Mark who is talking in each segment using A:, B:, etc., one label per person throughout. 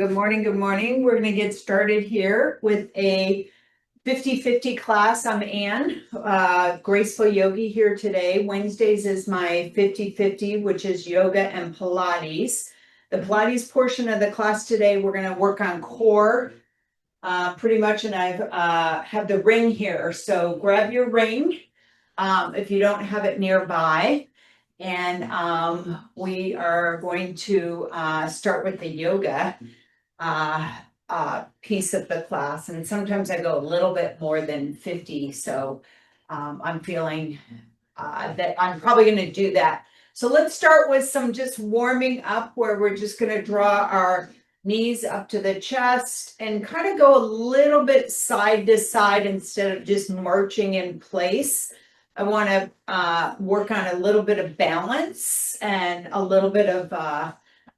A: Good morning. Good morning. We're going to get started here with a 50-50 class. I'm Ann, Graceful Yogi here today. Wednesdays is my 50-50, which is yoga and Pilates. The Pilates portion of the class today, we're going to work on core pretty much, and I've have the ring here. So grab your ring if you don't have it nearby. And we are going to start with the yoga piece of the class. And sometimes I go a little bit more than 50. So I'm feeling that I'm probably going to do that. So let's start with some just warming up where we're just going to draw our knees up to the chest and kind of go a little bit side to side instead of just marching in place. I want to work on a little bit of balance and a little bit of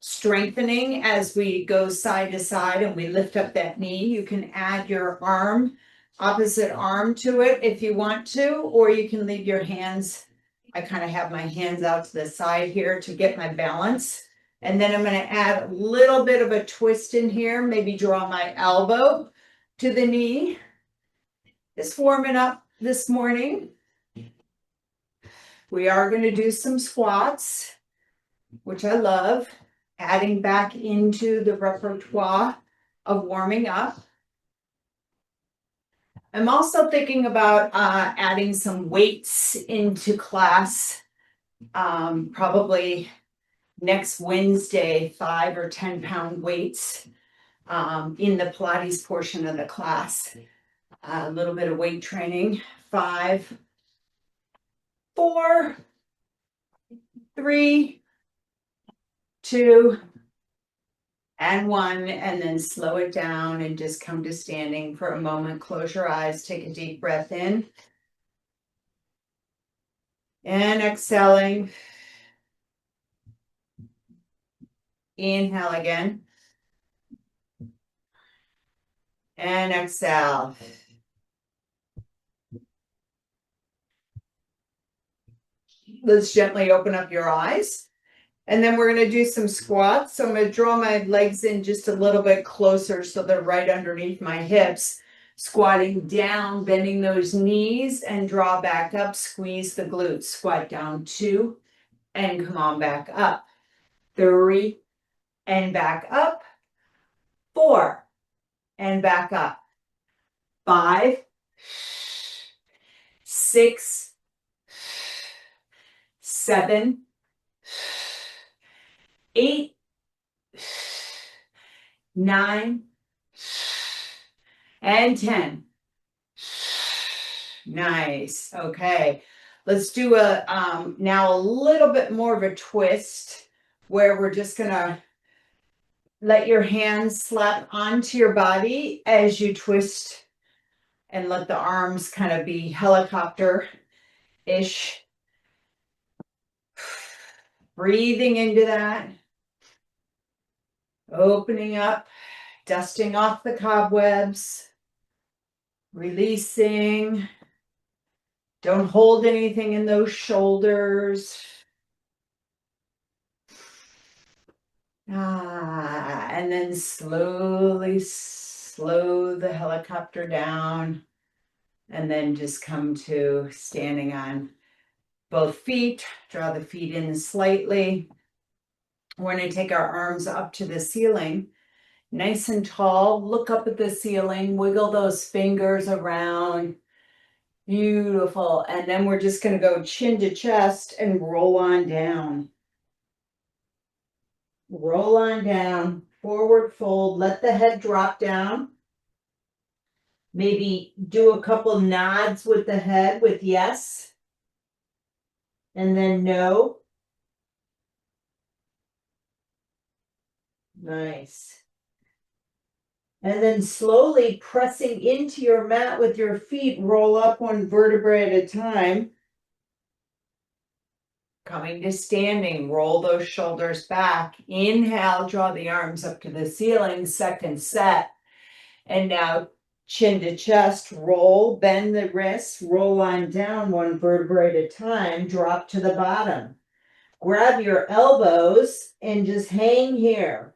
A: strengthening as we go side to side and we lift up that knee. You can add your arm, opposite arm to it if you want to, or you can leave your hands. I kind of have my hands out to the side here to get my balance. And then I'm going to add a little bit of a twist in here, maybe draw my elbow to the knee. Just warming up this morning. We are going to do some squats, which I love. Adding back into the repertoire of warming up. I'm also thinking about adding some weights into class, probably next Wednesday, 5 or 10 pound weights in the Pilates portion of the class. A little bit of weight training. 5, 4, 3, 2, and 1, and then slow it down and just come to standing for a moment. Close your eyes, take a deep breath in. And exhaling. Inhale again. And exhale. Let's gently open up your eyes. And then we're going to do some squats. So I'm going to draw my legs in just a little bit closer so they're right underneath my hips. Squatting down, bending those knees and draw back up. Squeeze the glutes. Squat down 2 and come on back up. 3 and back up. 4 and back up. 5, 6, 7, 8, 9, and 10. Nice. Okay. Let's do a now a little bit more of a twist where we're just gonna let your hands slap onto your body as you twist and let the arms kind of be helicopter-ish. Breathing into that. Opening up, dusting off the cobwebs, releasing. Don't hold anything in those shoulders. And then slowly slow the helicopter down and then just come to standing on both feet. Draw the feet in slightly. We're going to take our arms up to the ceiling, nice and tall. Look up at the ceiling, wiggle those fingers around. Beautiful. And then we're just going to go chin to chest and roll on down. Roll on down, forward fold, let the head drop down. Maybe do a couple nods with the head with yes. And then no. Nice. And then slowly pressing into your mat with your feet, roll up one vertebrae at a time. Coming to standing, roll those shoulders back. Inhale, draw the arms up to the ceiling, second set. And now chin to chest, roll, bend the wrists, roll on down one vertebrae at a time, drop to the bottom. Grab your elbows and just hang here.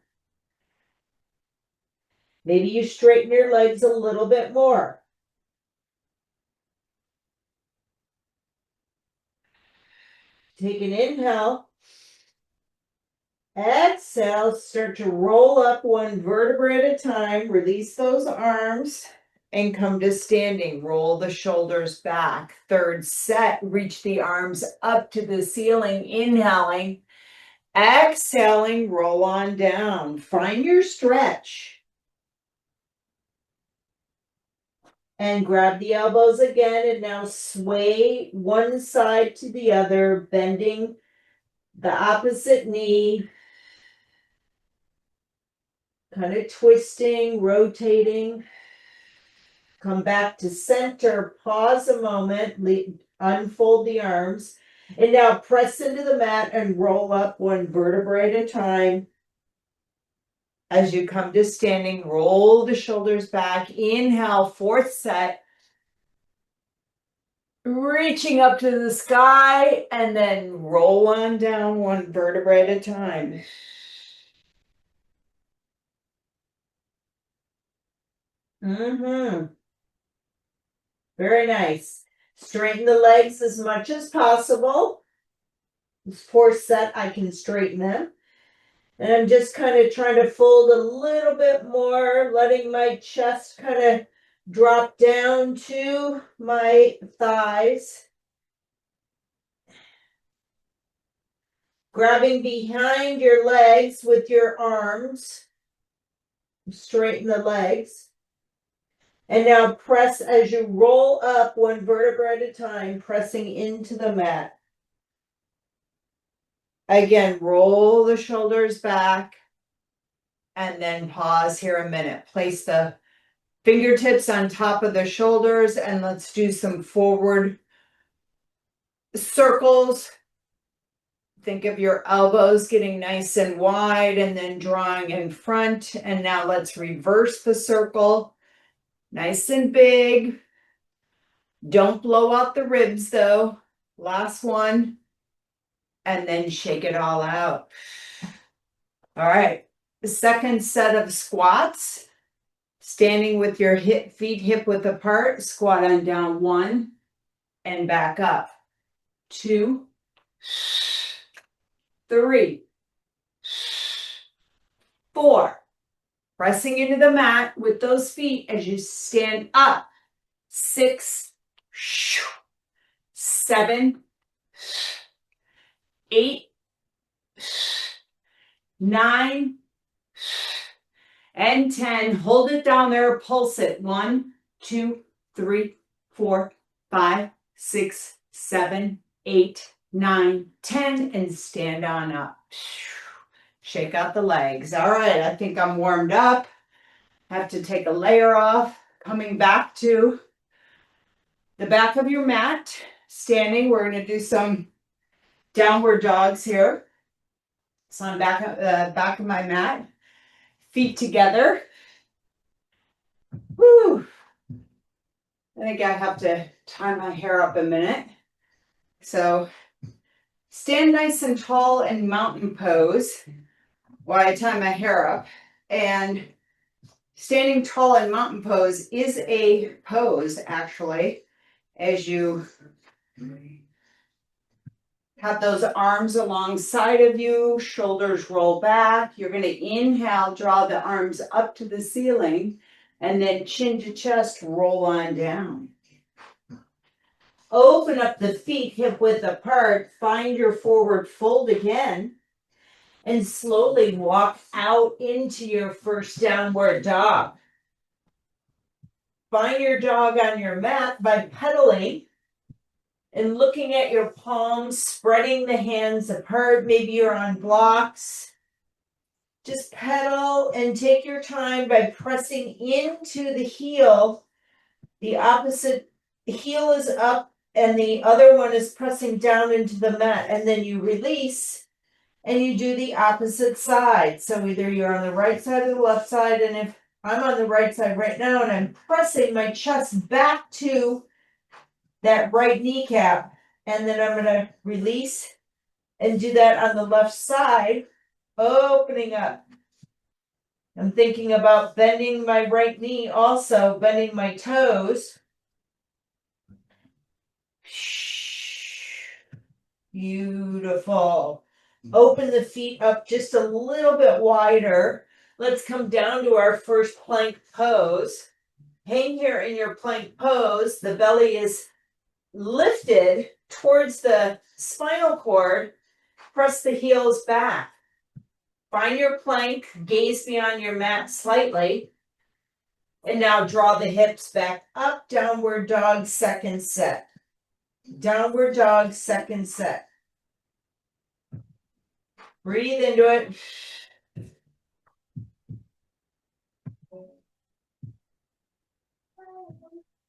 B: Maybe you straighten your legs a little bit more. Take an inhale. Exhale, start to roll up one vertebra at a time. Release those arms and come to standing. Roll the shoulders back. Third set, reach the arms up to the ceiling. Inhaling. Exhaling, roll on down. Find your stretch. And grab the elbows again, and now sway one side to the other, bending the opposite knee, kind of twisting, rotating. Come back to center, pause a moment, unfold the arms, and now press into the mat and roll up one vertebra at a time. As you come to standing, roll the shoulders back. Inhale, fourth set. Reaching up to the sky, and then roll on down one vertebra at a time. Very nice. Straighten the legs as much as possible. This fourth set, I can straighten them. And I'm just kind of trying to fold a little bit more, letting my chest kind of drop down to my thighs. Grabbing behind your legs with your arms. Straighten the legs. And now press as you roll up one vertebra at a time, pressing into the mat. Again, roll the shoulders back and then pause here a minute. Place the fingertips on top of the shoulders and let's do some forward circles. Think of your elbows getting nice and wide and then drawing in front. And now let's reverse the circle. Nice and big. Don't blow out the ribs though. Last one. And then shake it all out. All right. The second set of squats. Standing with your feet hip width apart. Squat on down 1 and back up. 2, 3, 4. Pressing into the mat with those feet as you stand up. 6, 7, 8, 9, and 10. Hold it down there. Pulse it. 1, 2, 3, 4, 5, 6, 7, 8, 9, 10, and stand on up. Shake out the legs. All right, I think I'm warmed up. Have to take a layer off. Coming back to the back of your mat. Standing, we're going to do some downward dogs here. So I'm back of my mat. Feet together. Woo. I think I have to tie my hair up a minute. So stand nice and tall in mountain pose while I tie my hair up. And standing tall in mountain pose is a pose, actually, as you have those arms alongside of you, shoulders roll back. You're going to inhale, draw the arms up to the ceiling, and then chin to chest, roll on down. Open up the feet hip width apart, find your forward fold again, and slowly walk out into your first downward dog. Find your dog on your mat by pedaling and looking at your palms, spreading the hands apart. Maybe you're on blocks. Just pedal and take your time by pressing into the heel. The opposite heel is up and the other one is pressing down into the mat. And then you release and you do the opposite side. So either you're on the right side or the left side. And if I'm on the right side right now and I'm pressing my chest back to that right kneecap, and then I'm going to release and do that on the left side, opening up I'm thinking about bending my right knee, also bending my toes. Beautiful. Open the feet up just a little bit wider. Let's come down to our first plank pose. Hang here in your plank pose. The belly is lifted towards the spinal cord. Press the heels back. Find your plank, gaze beyond your mat slightly. And now draw the hips back up, downward dog, second set. Downward dog, second set. Breathe into it.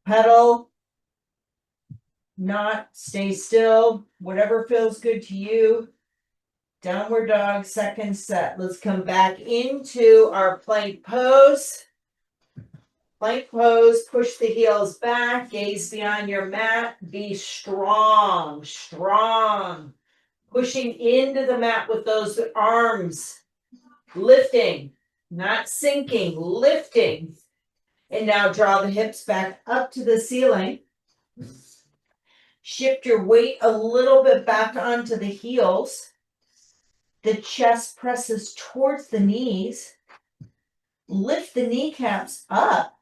B: Pedal. Not, stay still, whatever feels good to you. Downward dog, second set. Let's come back into our plank pose. Plank pose, push the heels back, gaze beyond your mat. Be strong, strong. Pushing into the mat with those arms. Lifting, not sinking, lifting. And now draw the hips back up to the ceiling. Shift your weight a little bit back onto the heels. The chest presses towards the knees. Lift the kneecaps up.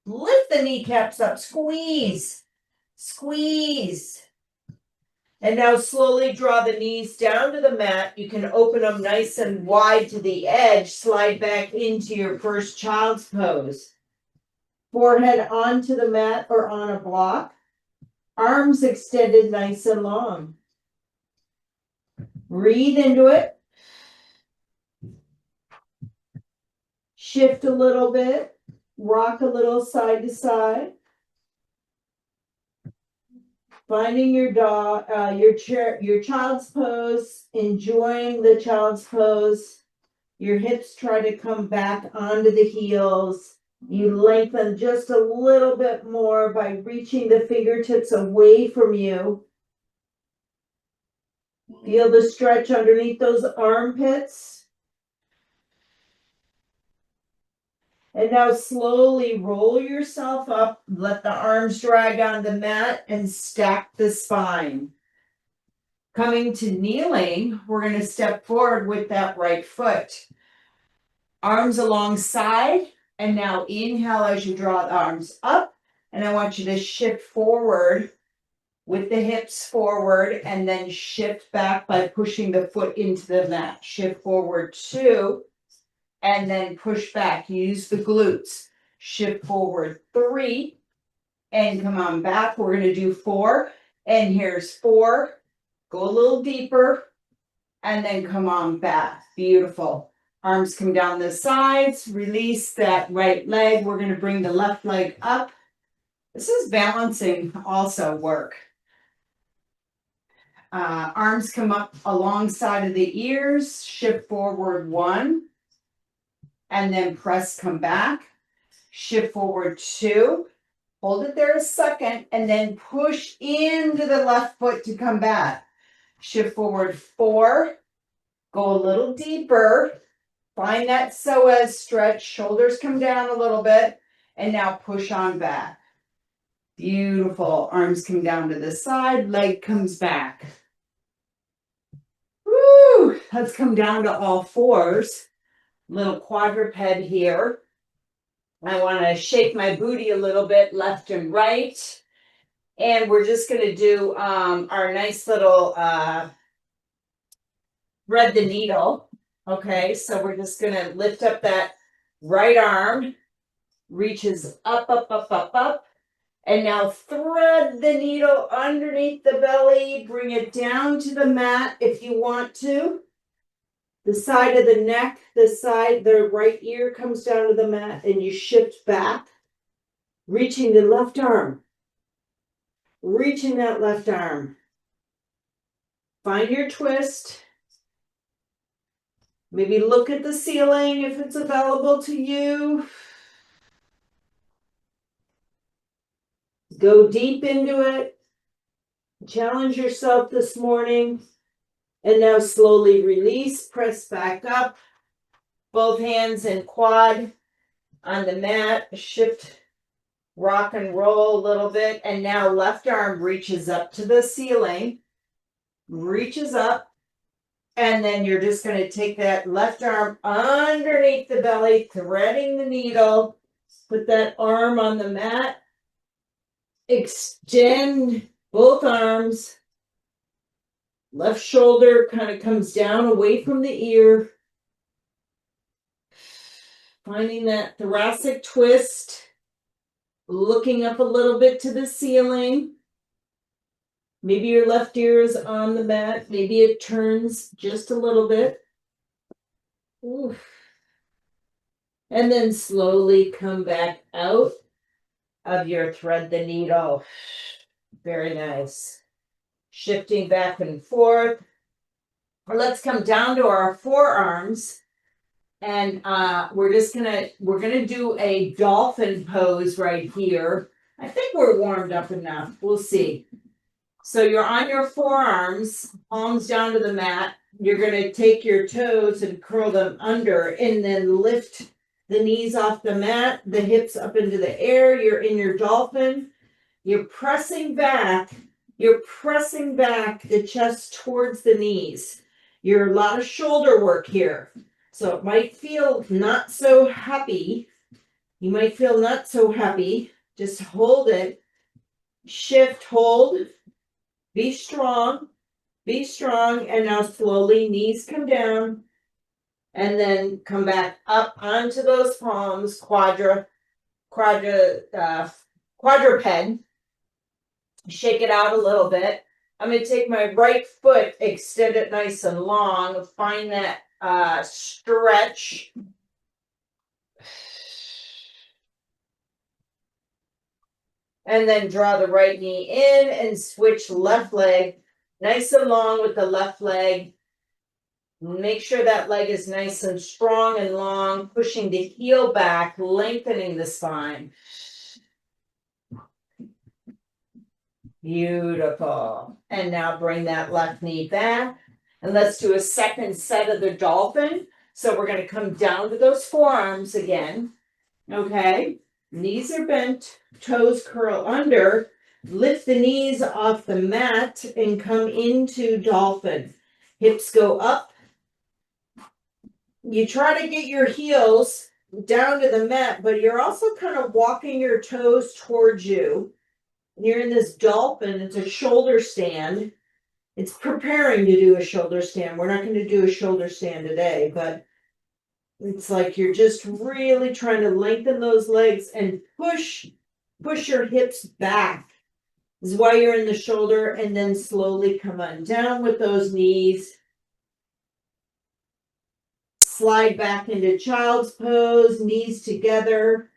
B: Lift the kneecaps up. Squeeze. Squeeze. And now slowly draw the knees down to the mat. You can open them nice and wide to the edge. Slide back into your first child's pose. Forehead onto the mat or on a block. Arms extended nice and long. Breathe into it. Shift a little bit. Rock a little side to side. Finding your dog, your child's pose, enjoying the child's pose. Your hips try to come back onto the heels. You lengthen just a little bit more by reaching the fingertips away from you. Feel the stretch underneath those armpits. And now slowly roll yourself up. Let the arms drag on the mat and stack the spine. Coming to kneeling, we're going to step forward with that right foot. Arms alongside. And now inhale as you draw the arms up. And I want you to shift forward with the hips forward and then shift back by pushing the foot into the mat. Shift forward 2 and then push back. Use the glutes. Shift forward 3 and come on back. We're going to do 4 and here's 4. Go a little deeper and then come on back. Beautiful. Arms come down the sides, release that right leg. We're going to bring the left leg up. This is balancing also work. Arms come up alongside of the ears, shift forward 1, and then press, come back. Shift forward 2, hold it there a second, and then push into the left foot to come back. Shift forward 4, go a little deeper. Find that psoas stretch, shoulders come down a little bit, and now push on back. Beautiful. Arms come down to the side, leg comes back. Woo! Let's come down to all fours. Little quadruped here. I want to shake my booty a little bit, left and right. And we're just going to do our nice little thread the needle. Okay, so we're just going to lift up that right arm, reaches up, up, up, up, up. And now thread the needle underneath the belly, bring it down to the mat if you want to. The side of the neck, the right ear comes down to the mat and you shift back, reaching the left arm, reaching that left arm. Find your twist. Maybe look at the ceiling if it's available to you. Go deep into it. Challenge yourself this morning. And now slowly release, press back up. both hands in quad on the mat, shift, rock and roll a little bit, and now left arm reaches up to the ceiling, reaches up, and then you're just going to take that left arm underneath the belly, threading the needle, put that arm on the mat, extend both arms, left shoulder kind of comes down away from the ear, finding that thoracic twist, looking up a little bit to the ceiling. Maybe your left ear is on the mat. Maybe it turns just a little bit. Oof. And then slowly come back out of your thread the needle. Very nice. Shifting back and forth. Let's come down to our forearms. And we're gonna do a dolphin pose right here. I think we're warmed up enough. We'll see. So you're on your forearms, palms down to the mat. You're gonna take your toes and curl them under and then lift the knees off the mat, the hips up into the air. You're in your dolphin. You're pressing back the chest towards the knees. You're a lot of shoulder work here. So it might feel not so happy. You might feel not so happy. Just hold it. Shift, hold. Be strong. Be strong. And now slowly knees come down. And then come back up onto those palms. Quadruped. Shake it out a little bit. I'm going to take my right foot, extend it nice and long. Find that stretch. And then draw the right knee in and switch left leg nice and long with the left leg. Make sure that leg is nice and strong and long, pushing the heel back, lengthening the spine. Beautiful. And now bring that left knee back. And let's do a second set of the dolphin. So we're going to come down to those forearms again. Okay. Knees are bent, toes curl under. Lift the knees off the mat and come into dolphin. Hips go up. You try to get your heels down to the mat, but you're also kind of walking your toes towards you. You're in this dolphin. It's a shoulder stand. It's preparing to do a shoulder stand. We're not going to do a shoulder stand today, but it's like you're just really trying to lengthen those legs and push your hips back. This is why you're in the shoulder, and then slowly come on down with those knees. Slide back into child's pose, knees together.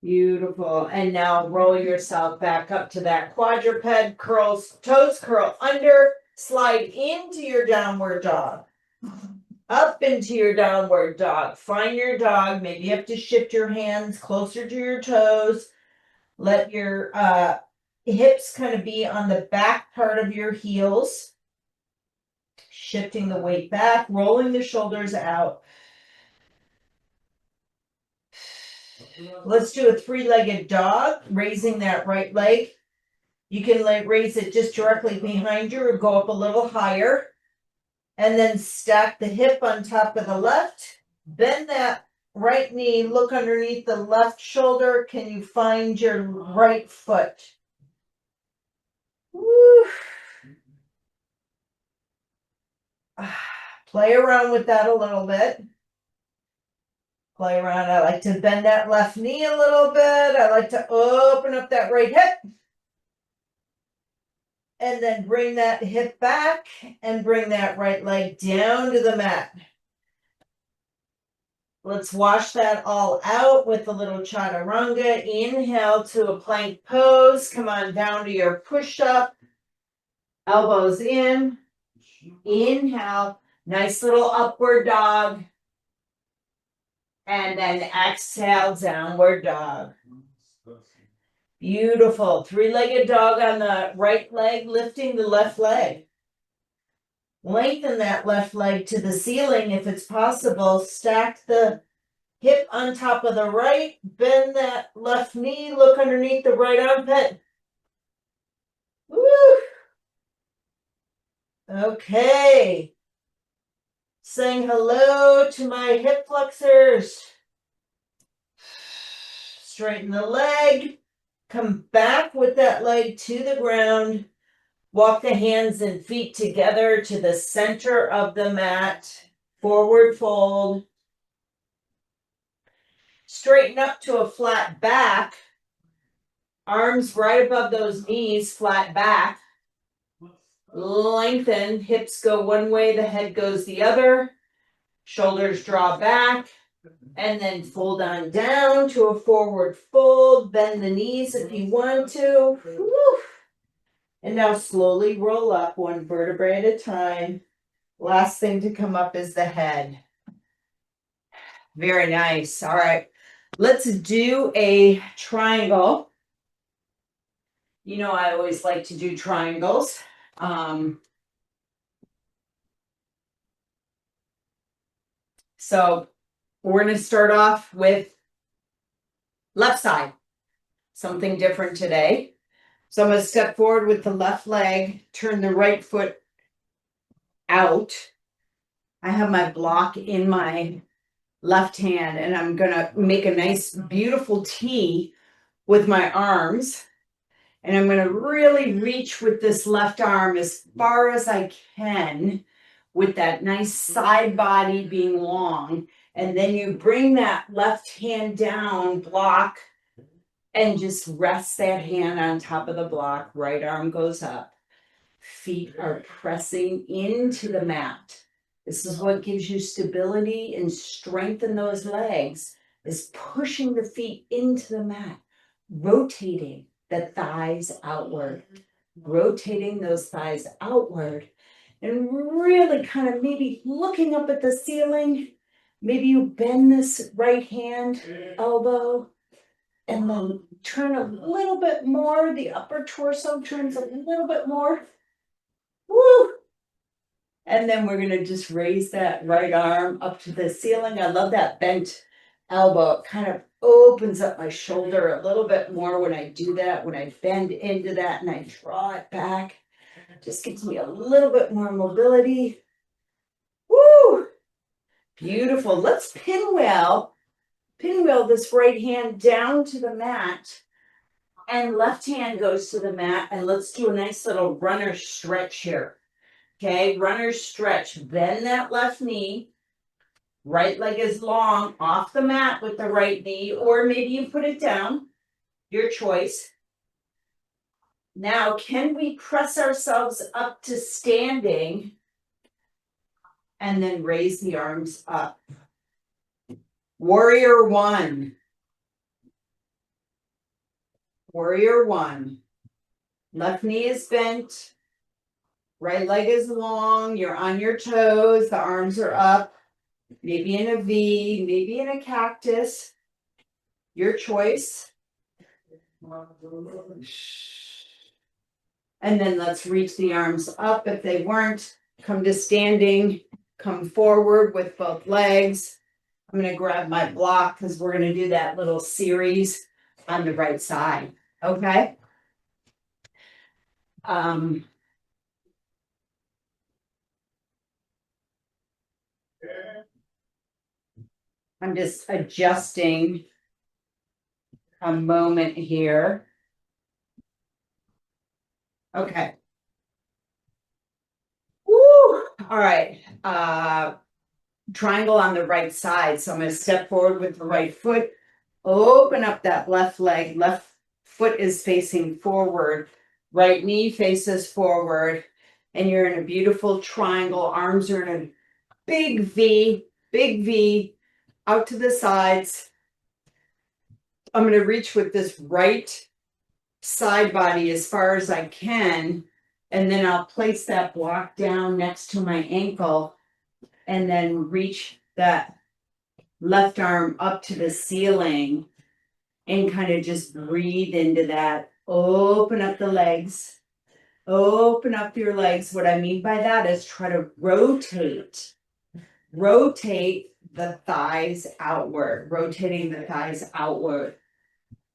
B: Beautiful. And now roll yourself back up to that quadruped, curls, toes curl under, slide into your downward dog. Up into your downward dog. Find your dog. Maybe you have to shift your hands closer to your toes. Let your hips kind of be on the back part of your heels. Shifting the weight back, rolling the shoulders out. Let's do a three-legged dog, raising that right leg. You can raise it just directly behind you or go up a little higher. And then stack the hip on top of the left. Bend that right knee, look underneath the left shoulder. Can you find your right foot? Woo. Play around with that a little bit. Play around. I like to bend that left knee a little bit. I like to open up that right hip. And then bring that hip back and bring that right leg down to the mat. Let's wash that all out with a little chaturanga. Inhale to a plank pose. Come on down to your push-up. Elbows in. Inhale. Nice little upward dog. And then exhale, downward dog. Beautiful. Three-legged dog on the right leg, lifting the left leg. Lengthen that left leg to the ceiling if it's possible. Stack the hip on top of the right. Bend that left knee. Look underneath the right armpit. Woo! Okay. Saying hello to my hip flexors. Straighten the leg. Come back with that leg to the ground. Walk the hands and feet together to the center of the mat. Forward fold. Straighten up to a flat back. Arms right above those knees, flat back. Lengthen, hips go one way, the head goes the other. Shoulders draw back. And then fold on down to a forward fold. Bend the knees if you want to. Woo. And now slowly roll up one vertebrae at a time. Last thing to come up is the head. Very nice. All right. Let's do a triangle. You know, I always like to do triangles. So we're going to start off with left side. Something different today. So I'm going to step forward with the left leg, turn the right foot out. I have my block in my left hand, and I'm going to make a nice, beautiful T with my arms. And I'm going to really reach with this left arm as far as I can, with that nice side body being long. And then you bring that left hand down, block, and just rest that hand on top of the block. Right arm goes up. Feet are pressing into the mat. This is what gives you stability and strength in those legs, is pushing the feet into the mat, rotating the thighs outward, rotating those thighs outward, and really kind of maybe looking up at the ceiling. Maybe you bend this right hand elbow and then turn a little bit more. The upper torso turns a little bit more. Woo! And then we're going to just raise that right arm up to the ceiling. I love that bent elbow. It kind of opens up my shoulder a little bit more when I do that, when I bend into that and I draw it back. It just gives me a little bit more mobility. Woo! Beautiful. Let's pinwheel this right hand down to the mat, and left hand goes to the mat, and let's do a nice little runner stretch here. Okay, runner stretch. Bend that left knee. Right leg is long off the mat with the right knee, or maybe you put it down. Your choice. Now, can we press ourselves up to standing and then raise the arms up? Warrior one. Warrior one. Left knee is bent. Right leg is long. You're on your toes. The arms are up. Maybe in a V, maybe in a cactus. Your choice. And then let's reach the arms up. If they weren't, come to standing. Come forward with both legs. I'm going to grab my block because we're going to do that little series on the right side. Okay? I'm just adjusting a moment here. Okay. Woo! All right. Triangle on the right side. So I'm going to step forward with the right foot. Open up that left leg. Left foot is facing forward. Right knee faces forward. And you're in a beautiful triangle. Arms are in a big V, out to the sides. I'm going to reach with this right side body as far as I can. And then I'll place that block down next to my ankle and then reach that left arm up to the ceiling
A: and kind of just breathe into that. Open up the legs. Open up your legs. What I mean by that is try to rotate the thighs outward, rotating the thighs outward.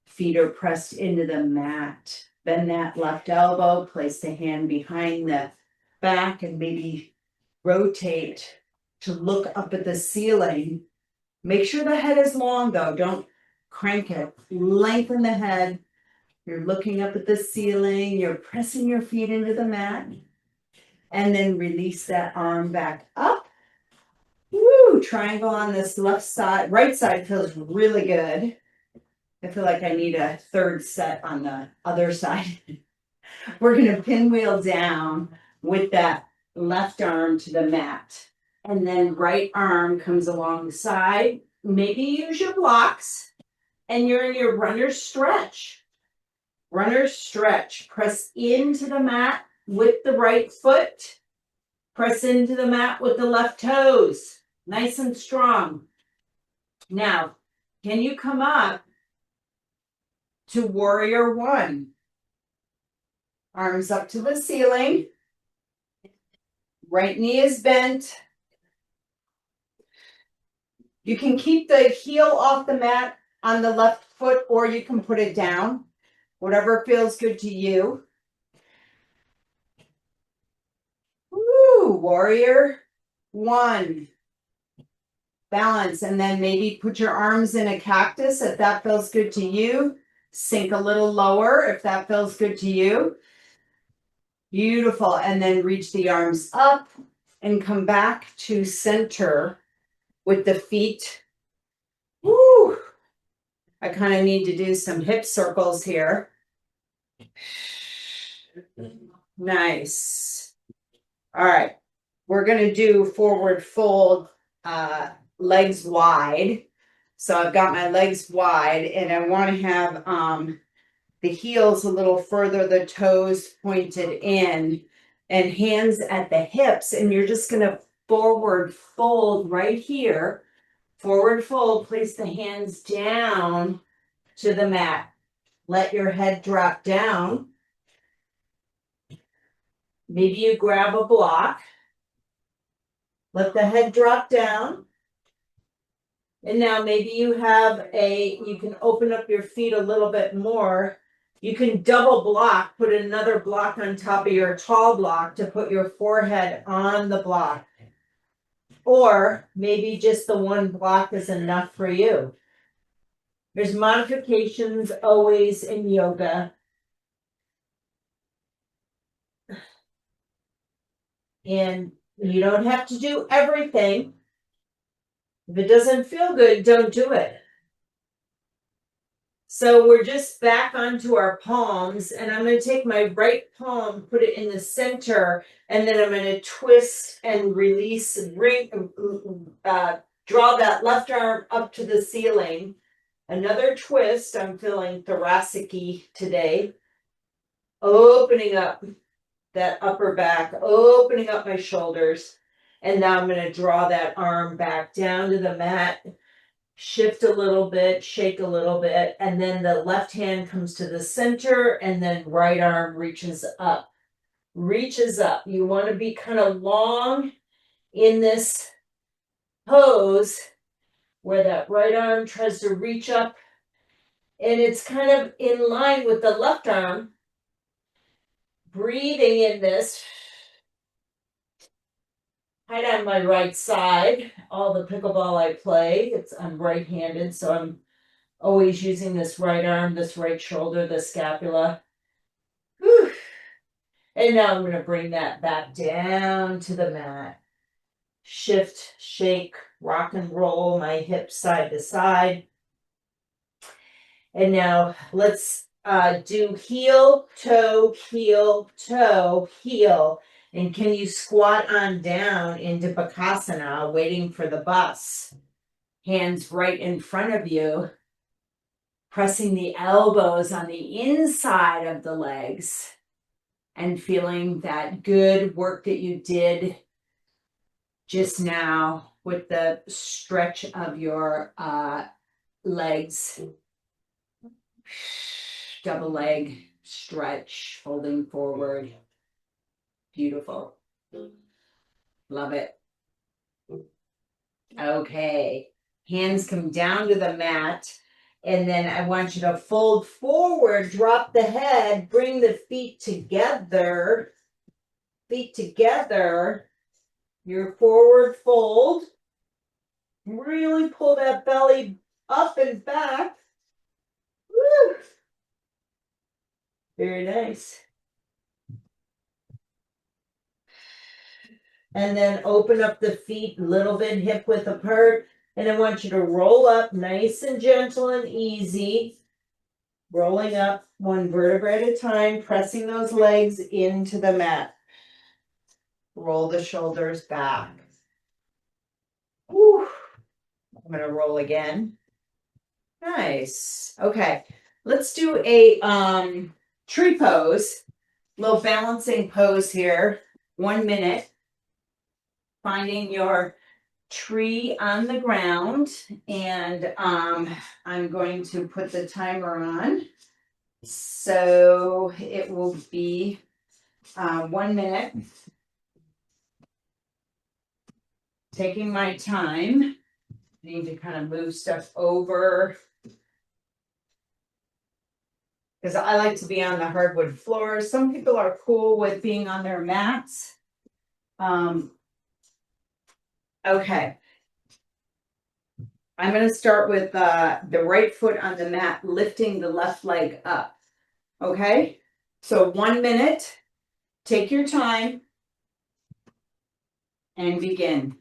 A: Feet are pressed into the mat. Bend that left elbow, place the hand behind the back, and maybe rotate to look up at the ceiling. Make sure the head is long though, don't crank it. Lengthen the head. You're looking up at the ceiling, you're pressing your feet into the mat, and then release that arm back up. Woo, triangle on this left side. Right side feels really good. I feel like I need a third set on the other side. We're gonna pinwheel down with that left arm to the mat. And then right arm comes along the side. Maybe use your blocks and you're in your runner's stretch. Runner's stretch. Press into the mat with the right foot. Press into the mat with the left toes. Nice and strong. Now, can you come up to warrior one? Arms up to the ceiling. Right knee is bent. You can keep the heel off the mat on the left foot, or you can put it down. Whatever feels good to you. Woo, warrior one. Balance, and then maybe put your arms in a cactus if that feels good to you. Sink a little lower if that feels good to you. Beautiful, and then reach the arms up and come back to center with the feet. Woo! I kind of need to do some hip circles here. Nice. All right, we're gonna do forward fold, legs wide. So I've got my legs wide, and I want to have the heels a little further, the toes pointed in, and hands at the hips. And you're just gonna forward fold right here. Forward fold, place the hands down to the mat. Let your head drop down. Maybe you grab a block. Let the head drop down. And now maybe you can open up your feet a little bit more. You can double block, put another block on top of your tall block to put your forehead on the block. Or maybe just the one block is enough for you. There's modifications always in yoga. And you don't have to do everything. If it doesn't feel good, don't do it. So we're just back onto our palms, and I'm going to take my right palm, put it in the center, and then I'm going to twist and release, draw that left arm up to the ceiling. Another twist. I'm feeling thoracic-y today. Opening up that upper back, opening up my shoulders. And now I'm going to draw that arm back down to the mat. Shift a little bit, shake a little bit, and then the left hand comes to the center, and then right arm reaches up. Reaches up. You want to be kind of long in this pose where that right arm tries to reach up, and it's kind of in line with the left arm. Breathing in this. Right on my right side, all the pickleball I play, I'm right-handed, so I'm always using this right arm, this right shoulder, the scapula. Whew. And now I'm going to bring that back down to the mat. Shift, shake, rock and roll my hips side to side. And now let's do heel, toe, heel, toe, heel. And can you squat on down into Bakasana, waiting for the bus? Hands right in front of you, pressing the elbows on the inside of the legs and feeling that good work that you did just now with the stretch of your legs. Double leg stretch, folding forward. Beautiful. Love it. Okay. Hands come down to the mat. And then I want you to fold forward, drop the head, bring the feet together. Feet together. Your forward fold. Really pull that belly up and back. Woo. Very nice. And then open up the feet a little bit hip width apart. And I want you to roll up nice and gentle and easy. Rolling up one vertebra at a time, pressing those legs into the mat. Roll the shoulders back. Whew. I'm going to roll again. Nice. Okay. Let's do a tree pose. Little balancing pose here. 1 minute. Finding your tree on the ground, and I'm going to put the timer on. So it will be 1 minute. Taking my time. I need to kind of move stuff over because I like to be on the hardwood floor. Some people are cool with being on their mats. Okay. I'm going to start with the right foot on the mat, lifting the left leg up. Okay? So 1 minute. Take your time and begin.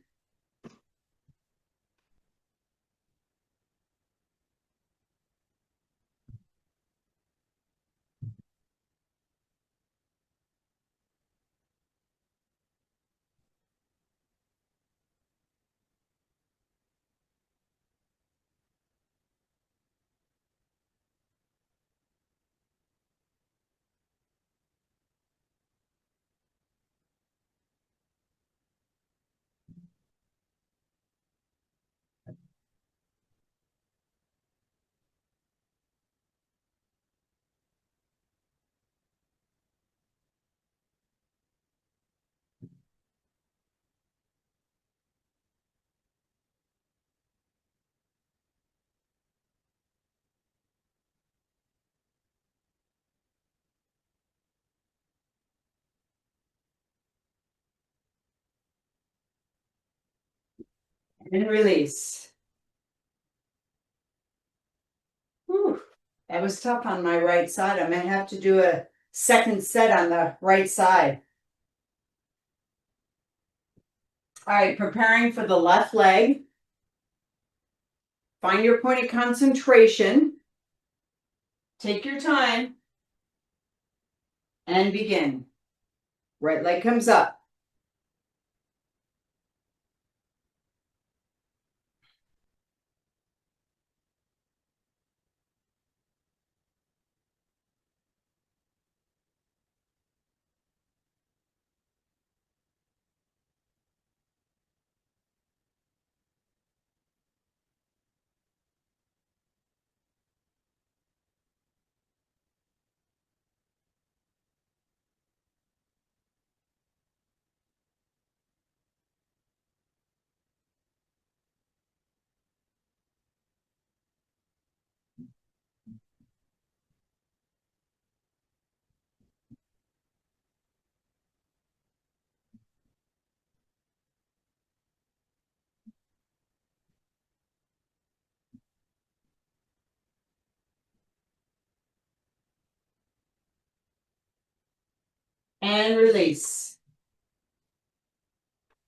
A: And release. Whew. That was tough on my right side. I might have to do a second set on the right side. All right, preparing for the left leg. Find your point of concentration. Take your time. And begin. Right leg comes up. And release.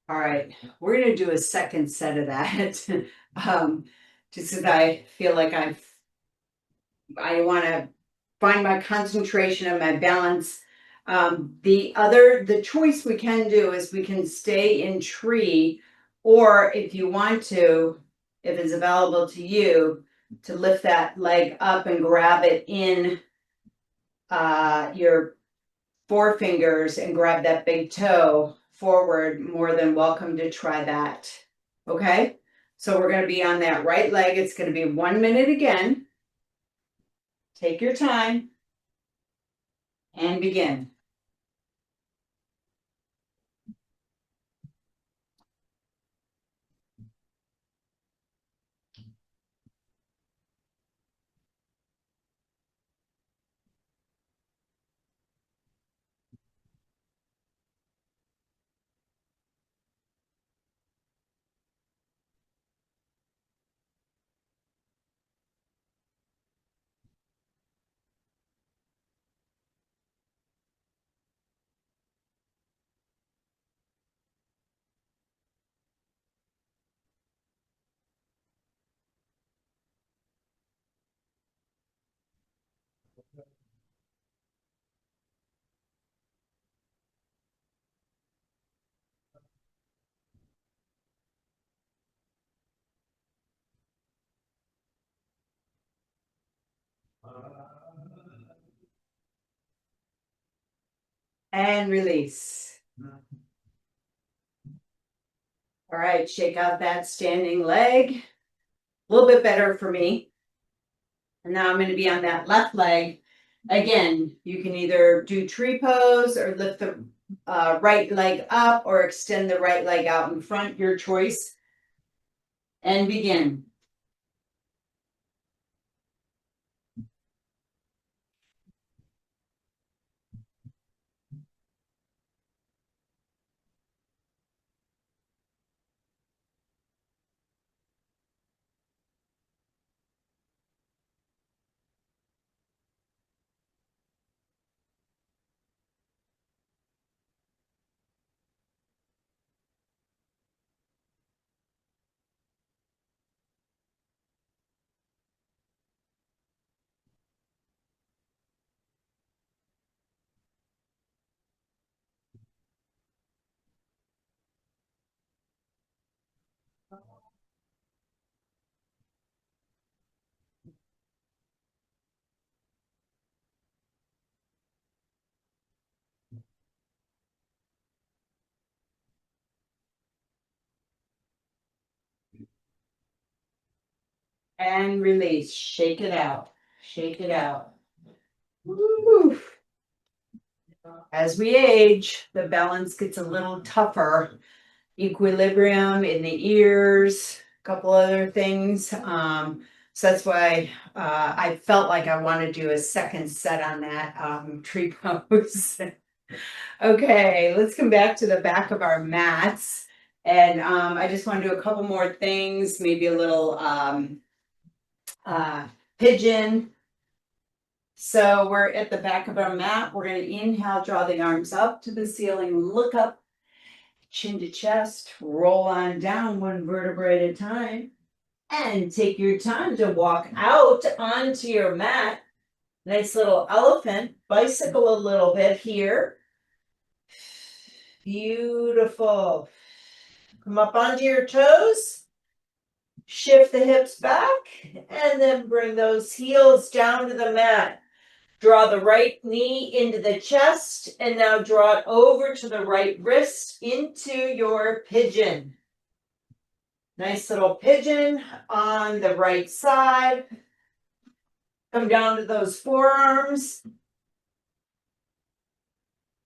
A: All right, we're going to do a second set of that. Just because I feel like I want to find my concentration and my balance. The choice we can do is we can stay in tree, or if you want to, if it's available to you, to lift that leg up and grab it in your forefingers and grab that big toe forward. More than welcome to try that. Okay, so we're going to be on that right leg. It's going to be 1 minute again. Take your time and begin. And release. All right, shake out that standing leg. A little bit better for me. And now I'm going to be on that left leg. Again, you can either do tree pose or lift the right leg up or extend the right leg out in front, your choice. And begin. And release. Shake it out. Shake it out. Woo. As we age, the balance gets a little tougher. Equilibrium in the ears, a couple other things. So that's why I felt like I want to do a second set on that tree pose. Okay, let's come back to the back of our mats. And I just want to do a couple more things, maybe a little pigeon. So we're at the back of our mat. We're going to inhale, draw the arms up to the ceiling, look up, chin to chest, roll on down one vertebrae at a time. And take your time to walk out onto your mat. Nice little elephant, bicycle a little bit here. Beautiful. Come up onto your toes. Shift the hips back and then bring those heels down to the mat. Draw the right knee into the chest and now draw it over to the right wrist into your pigeon. Nice little pigeon on the right side. Come down to those forearms.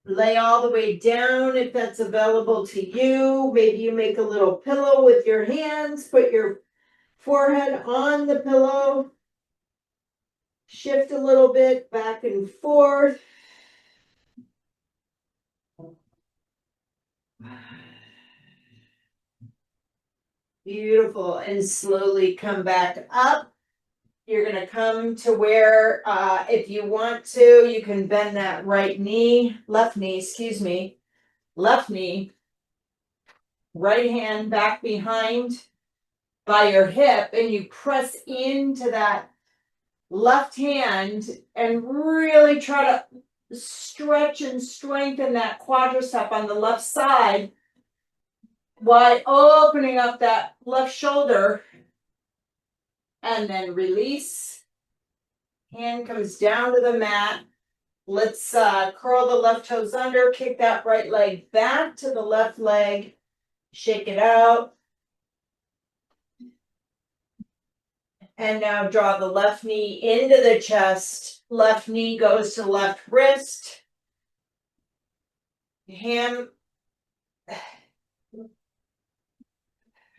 A: Lay all the way down if that's available to you. Maybe you make a little pillow with your hands. Put your forehead on the pillow. Shift a little bit back and forth. Beautiful. And slowly come back up. You're going to come to where, if you want to, you can bend that left knee, right hand back behind by your hip, and you press into that left hand and really try to stretch and strengthen that quadricep on the left side while opening up that left shoulder. And then release. Hand comes down to the mat. Let's curl the left toes under, kick that right leg back to the left leg, shake it out.
B: And now draw the left knee into the chest. Left knee goes to left wrist. Hand,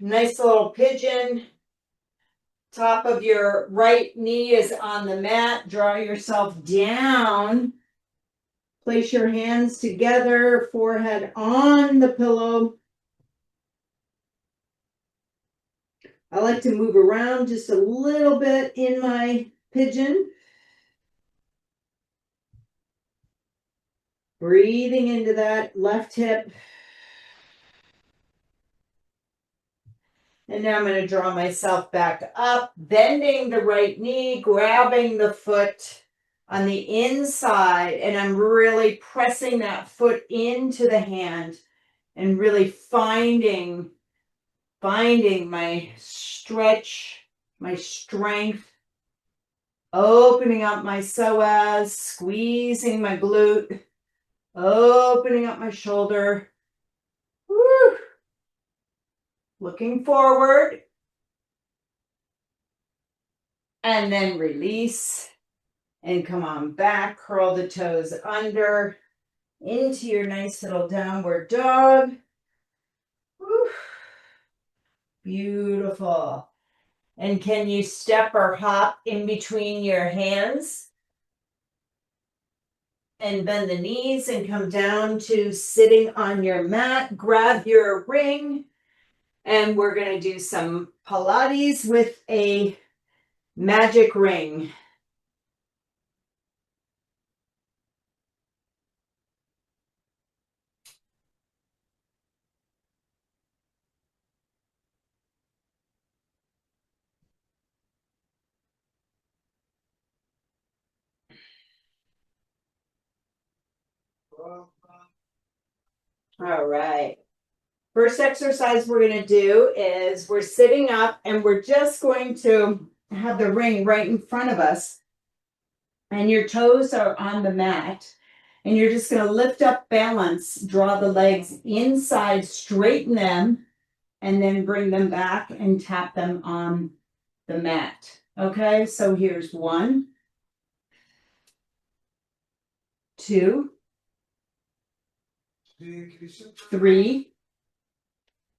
B: nice little pigeon. Top of your right knee is on the mat. Draw yourself down. Place your hands together, forehead on the pillow. I like to move around just a little bit in my pigeon. Breathing into that left hip. And now I'm going to draw myself back up, bending the right knee, grabbing the foot on the inside, and I'm really pressing that foot into the hand and really finding my stretch, my strength, opening up my psoas, squeezing my glute, opening up my shoulder. Woo. Looking forward. And then release. And come on back, curl the toes under into your nice little downward dog. Woo. Beautiful. And can you step or hop in between your hands? And bend the knees and come down to sitting on your mat. Grab your ring. And we're going to do some Pilates with a magic ring. All right. First exercise we're going to do is we're sitting up and we're just going to have the ring right in front of us. And your toes are on the mat. And you're just going to lift up, balance, draw the legs inside, straighten them, and then bring them back and tap them on the mat. Okay, so here's 1, 2, 3.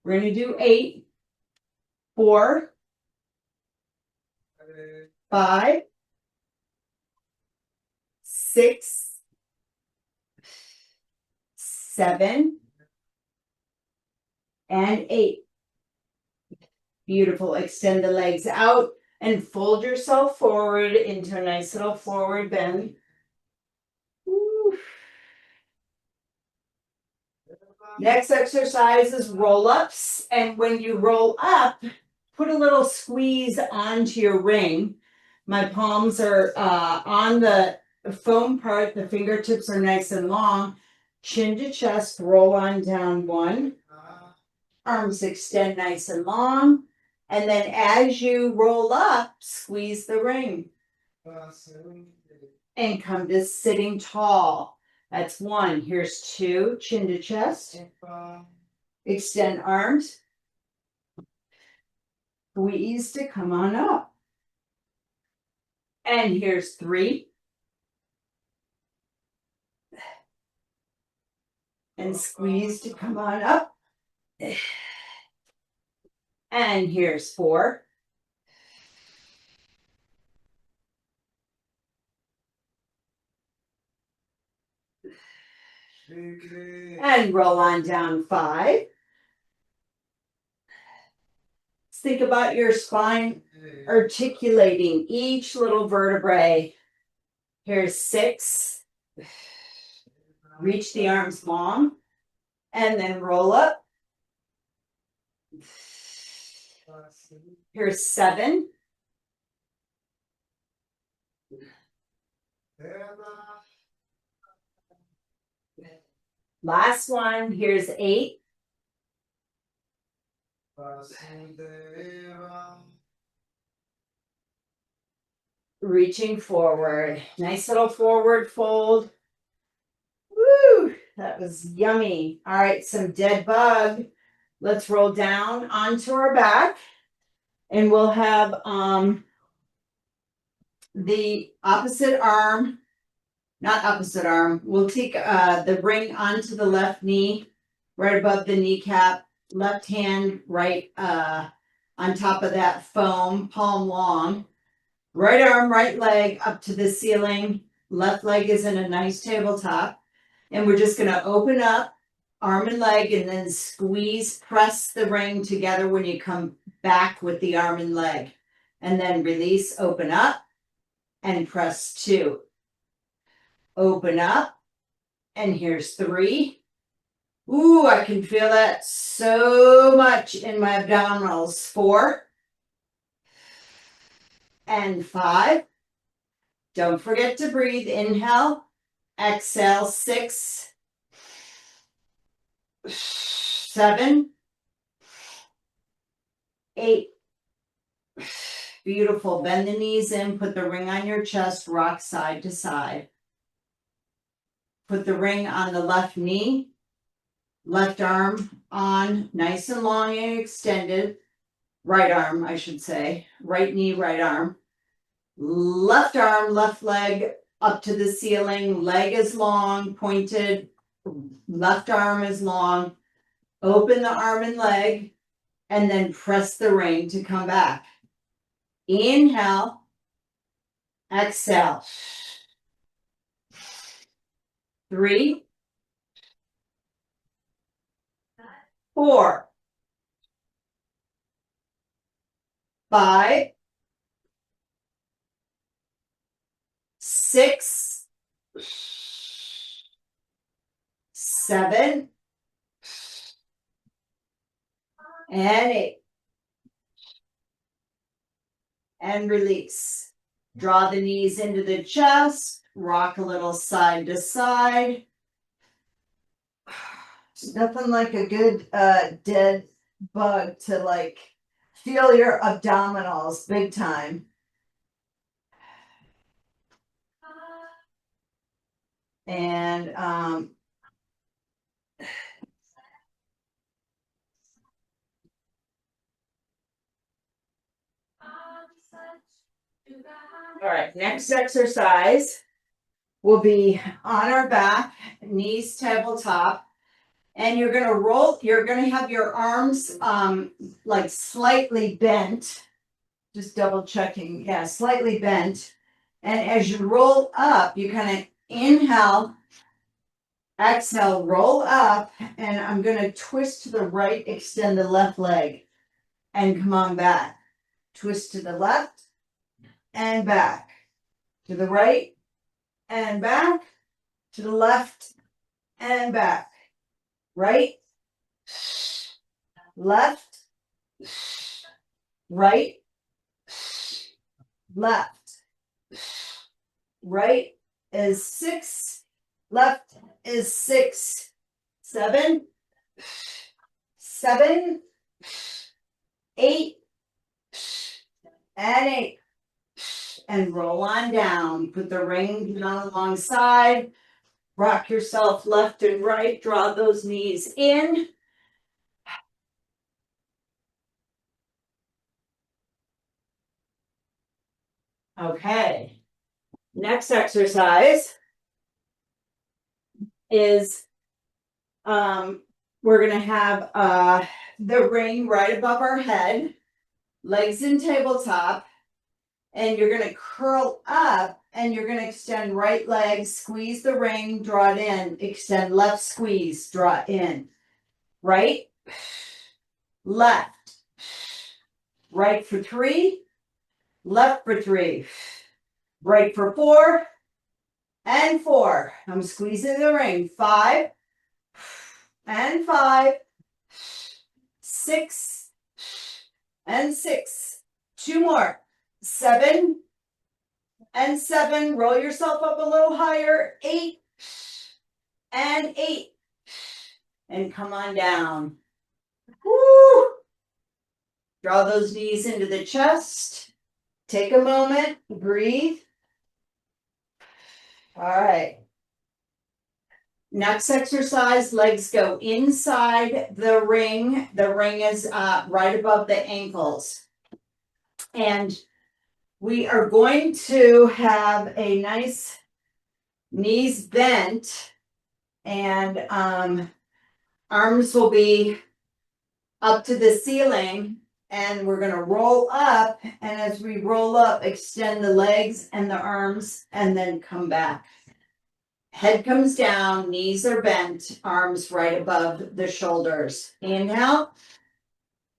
B: We're going to do 8, 4, 5, 6, 7, and 8. Beautiful. Extend the legs out and fold yourself forward into a nice little forward bend. Woo. Next exercise is roll-ups. And when you roll up, put a little squeeze onto your ring. My palms are on the foam part. The fingertips are nice and long. Chin to chest, roll on down 1. Arms extend nice and long. And then as you roll up, squeeze the ring. And come to sitting tall. That's 1. Here's 2, chin to chest. Extend arms. Squeeze to come on up. And here's 3. And squeeze to come on up. And here's 4. And roll on down 5. Think about your spine articulating each little vertebrae. Here's 6. Reach the arms long. And then roll up. Here's 7. Last one. Here's 8. Reaching forward. Nice little forward fold. Woo! That was yummy. All right, some dead bug. Let's roll down onto our back. And we'll have
A: the opposite arm, not opposite arm, we'll take the ring onto the left knee, right above the kneecap, left hand right on top of that foam, palm long. Right arm, right leg up to the ceiling. Left leg is in a nice tabletop. And we're just going to open up arm and leg and then squeeze, press the ring together when you come back with the arm and leg. And then release, open up, and press 2. Open up, and here's 3. Ooh, I can feel that so much in my abdominals. 4 and 5. Don't forget to breathe. Inhale, exhale. 6, 7, 8. Beautiful. Bend the knees in, put the ring on your chest, rock side to side. Put the ring on the left knee, left arm on, nice and long and extended. Right arm, I should say. Right knee, right arm. Left arm, left leg up to the ceiling. Leg is long, pointed. Left arm is long. Open the arm and leg, and then press the ring to come back. Inhale, exhale. 3, 4, 5, 6, 7, and 8. And release. Draw the knees into the chest. Rock a little side to side. There's nothing like a good dead bug to like feel your abdominals big time. And all right, next exercise will be on our back, knees tabletop. And you're gonna roll, you're gonna have your arms like slightly bent. Just double checking, yeah, slightly bent. And as you roll up, you kind of inhale, exhale, roll up, and I'm gonna twist to the right, extend the left leg, and come on back. Twist to the left, and back. To the right, and back. To the left, and back. Right, left, right, left. Right is 6, left is 6, 7, 7, 8, and 8. And roll on down. Put the ring down alongside. Rock yourself left and right. Draw those knees in. Okay. Next exercise is we're going to have the ring right above our head, legs in tabletop, and you're going to curl up and you're going to extend right leg, squeeze the ring, draw it in, extend left, squeeze, draw it in. Right, left, right for 3, left for 3, right for 4, and 4. I'm squeezing the ring. 5, and 5, 6, and 6. 2 more. 7, and 7. Roll yourself up a little higher. 8, and 8. And come on down. Woo! Draw those knees into the chest. Take a moment, breathe. All right. Next exercise, legs go inside the ring. The ring is right above the ankles. And We are going to have a nice knees bent and arms will be up to the ceiling, and we're going to roll up, and as we roll up, extend the legs and the arms and then come back. Head comes down, knees are bent, arms right above the shoulders. Inhale,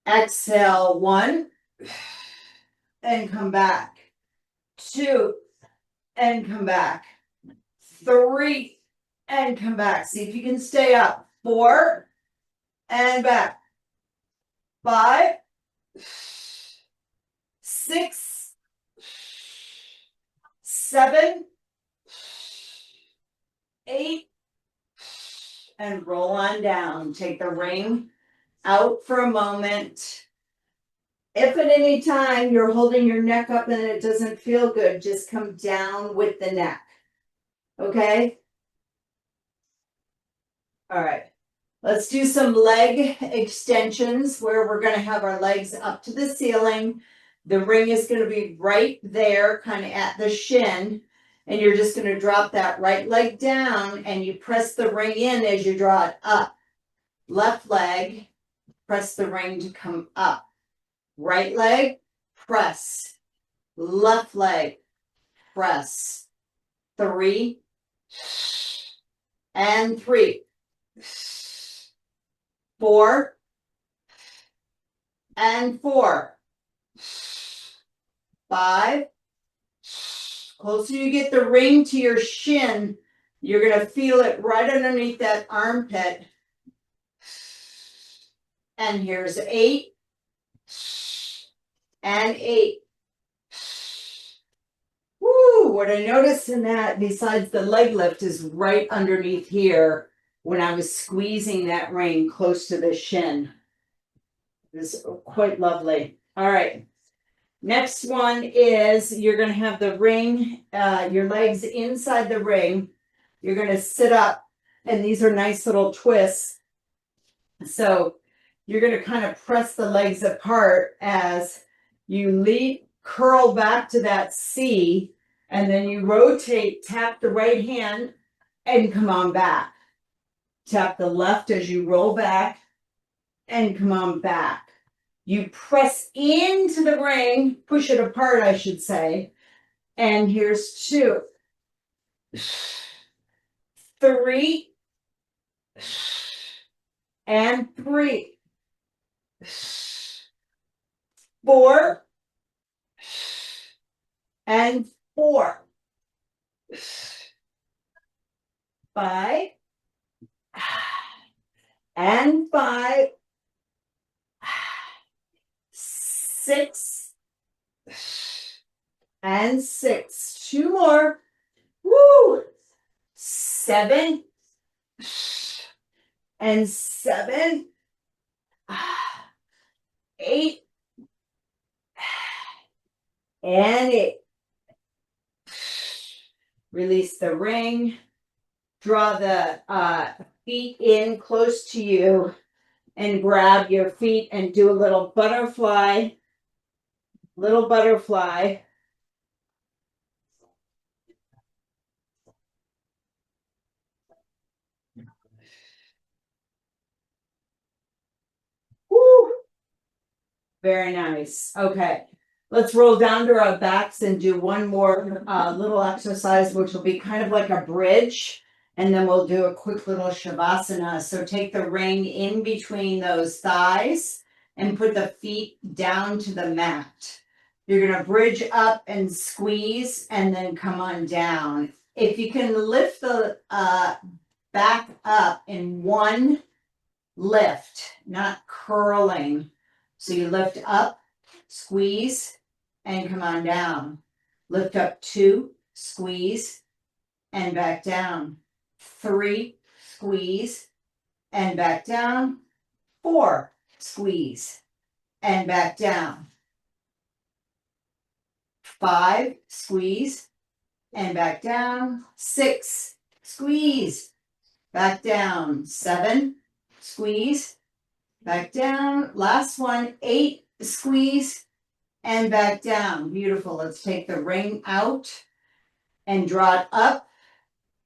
A: exhale, 1 and come back, 2 and come back, 3 and come back. See if you can stay up. 4 and back, 5, 6, 7, 8, and roll on down. Take the ring out for a moment. If at any time you're holding your neck up and it doesn't feel good, just come down with the neck. Okay? All right. Let's do some leg extensions where we're going to have our legs up to the ceiling. The ring is going to be right there, kind of at the shin. And you're just going to drop that right leg down and you press the ring in as you draw it up. Left leg, press the ring to come up. Right leg, press. Left leg, press. 3 and 3. 4 and 4. 5. Closer you get the ring to your shin, you're going to feel it right underneath that armpit. And here's 8 and 8. Woo! What I noticed in that, besides the leg lift, is right underneath here when I was squeezing that ring close to the shin. It was quite lovely. All right. Next one is you're going to have the ring, your legs inside the ring. You're going to sit up, and these are nice little twists. So you're going to kind of press the legs apart as you curl back to that C, and then you rotate, tap the right hand, and come on back. Tap the left as you roll back, and come on back. You press into the ring, push it apart, I should say. And here's 2, 3, and 3, 4, and 4, 5, and 5, 6, and 6. 2 more. Woo! 7, and 7, 8, and 8. Release the ring. Draw the feet in close to you and grab your feet and do a little butterfly. Little butterfly. Woo! Very nice. Okay. Let's roll down to our backs and do one more little exercise, which will be kind of like a bridge. And then we'll do a quick little shavasana. So take the ring in between those thighs and put the feet down to the mat. You're going to bridge up and squeeze and then come on down. If you can lift the back up in one lift, not curling. So you lift up, squeeze, and come on down. Lift up 2, squeeze, and back down. 3, squeeze, and back down. 4, squeeze, and back down. 5, squeeze, and back down. 6, squeeze, back down. 7, squeeze, back down. Last one, 8, squeeze, and back down. Beautiful. Let's take the ring out and draw it up.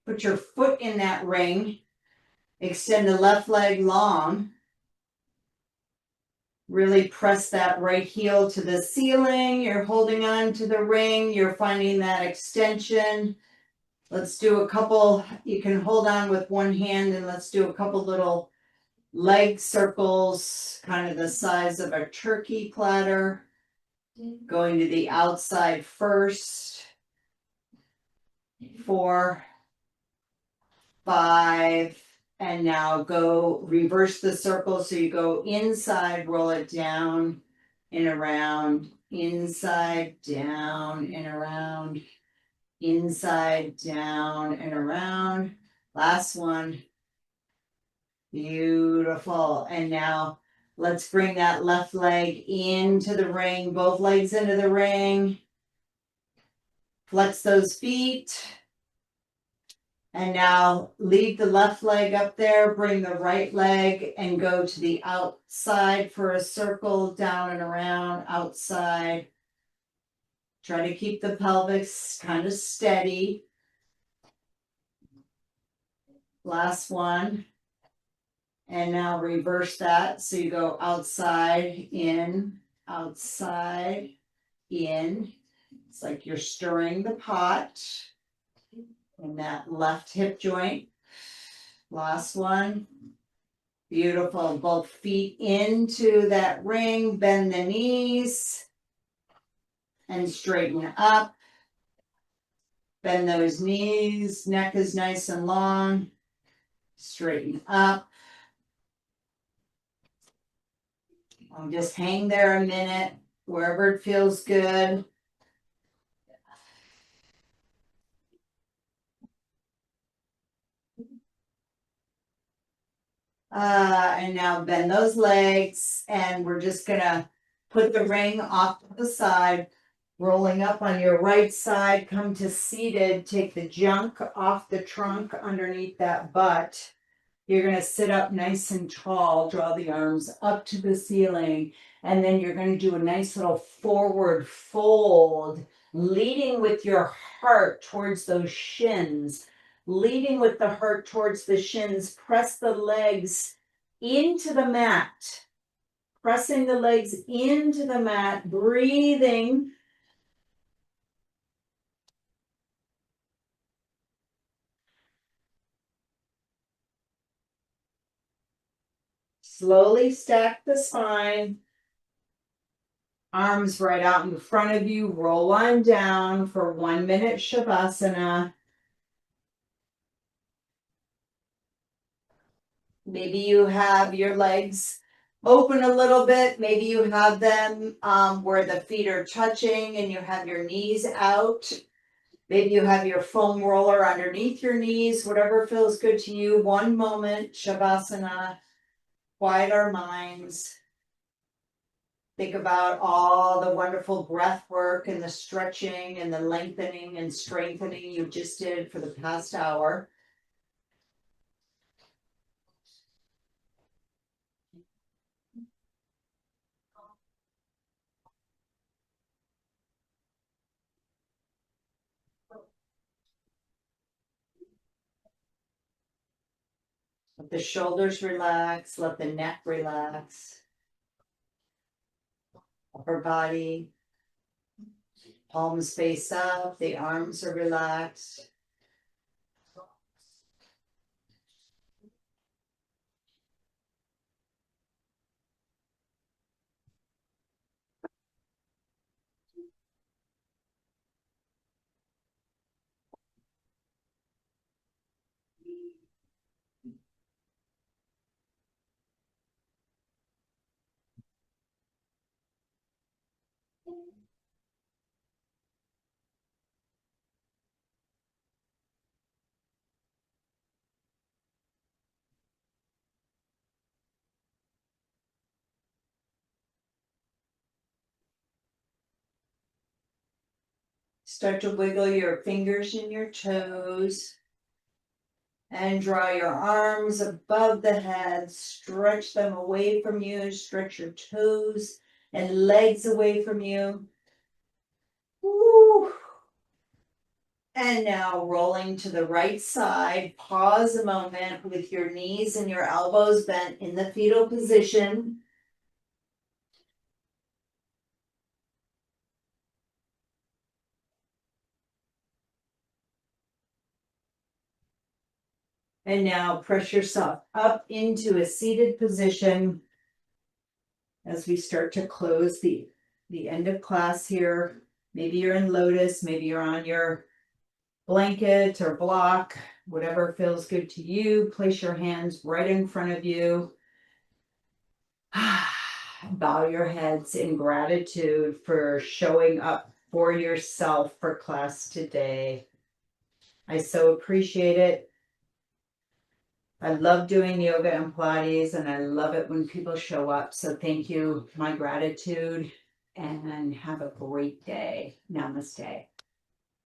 A: Put your foot in that ring. Extend the left leg long. Really press that right heel to the ceiling. You're holding on to the ring. You're finding that extension. Let's do a couple. You can hold on with one hand and let's do a couple little leg circles, kind of the size of a turkey platter. Going to the outside first. 4, 5, and now go reverse the circle. So you go inside, roll it down and around, inside, down and around, inside, down and around. Last one. Beautiful. And now let's bring that left leg into the ring, both legs into the ring. Flex those feet. And now leave the left leg up there, bring the right leg and go to the outside for a circle, down and around, outside. Try to keep the pelvis kind of steady. Last one. And now reverse that. So you go outside, in. It's like you're stirring the pot. In that left hip joint. Last one. Beautiful. Both feet into that ring. Bend the knees. And straighten up. Bend those knees. Neck is nice and long. Straighten up. I'll just hang there a minute. Wherever it feels good. And now bend those legs, and we're just gonna put the ring off to the side, rolling up on your right side, come to seated, take the junk off the trunk underneath that butt. You're gonna sit up nice and tall, draw the arms up to the ceiling, and then you're gonna do a nice little forward fold, leading with your heart towards those shins. Leading with the heart towards the shins, press the legs into the mat. Pressing the legs into the mat, breathing. Slowly stack the spine. Arms right out in front of you, roll on down for 1 minute Shavasana. Maybe you have your legs open a little bit. Maybe you have them where the feet are touching and you have your knees out. Maybe you have your foam roller underneath your knees, whatever feels good to you. 1 moment, Shavasana, quiet our minds. Think about all the wonderful breath work and the stretching and the lengthening and strengthening you just did for the past hour. Let the shoulders relax, let the neck relax. Upper body, palms face up, the arms are relaxed. Start to wiggle your fingers and your toes. And draw your arms above the head. Stretch them away from you. Stretch your toes and legs away from you. Woo. And now rolling to the right side, pause a moment with your knees and your elbows bent in the fetal position. And now press yourself up into a seated position as we start to close the end of class here. Maybe you're in lotus, maybe you're on your blanket or block, whatever feels good to you. Place your hands right in front of you. Bow your heads in gratitude for showing up for yourself for class today. I so appreciate it. I love doing yoga and Pilates, and I love it when people show up. So thank you, my gratitude, and have a great day. Namaste.